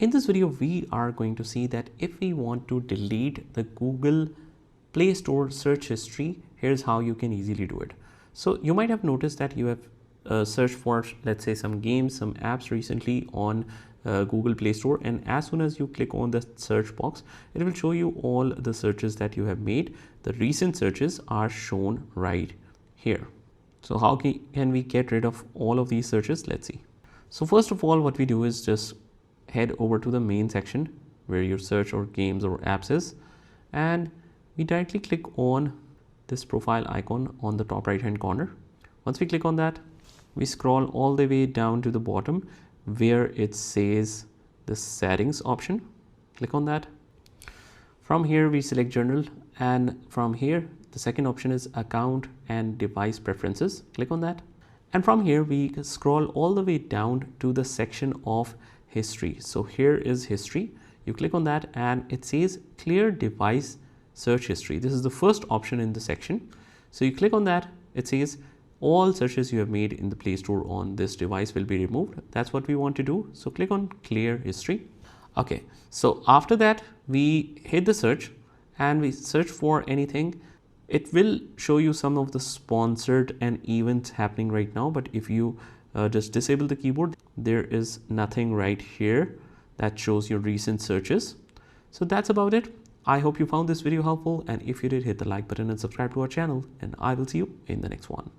In this video, we are going to see that if we want to delete the Google Play Store search history, here's how you can easily do it. So you might have noticed that you have searched for, let's say, some games, some apps recently on Google Play Store, and as soon as you click on the search box, it will show you all the searches that you have made. The recent searches are shown right here. So how can we get rid of all of these searches? Let's see. So first of all, what we do is just head over to the main section where your search or games or apps is, and we directly click on this profile icon on the top right hand corner. Once we click on that, we scroll all the way down to the bottom where it says the settings option. Click on that. From here we select general, and from here the second option is account and device preferences. Click on that, and from here we scroll all the way down to the section of history. So here is history. You click on that and it says clear device search history. This is the first option in the section. So you click on that, it says all searches you have made in the Play Store on this device will be removed. That's what we want to do. So click on clear history. Okay, so after that we hit the search and we search for anything. It will show you some of the sponsored and events happening right now, but if you just disable the keyboard, there is nothing right here that shows your recent searches. So that's about it. I hope you found this video helpful, and if you did, hit the like button and subscribe to our channel, and I will see you in the next one.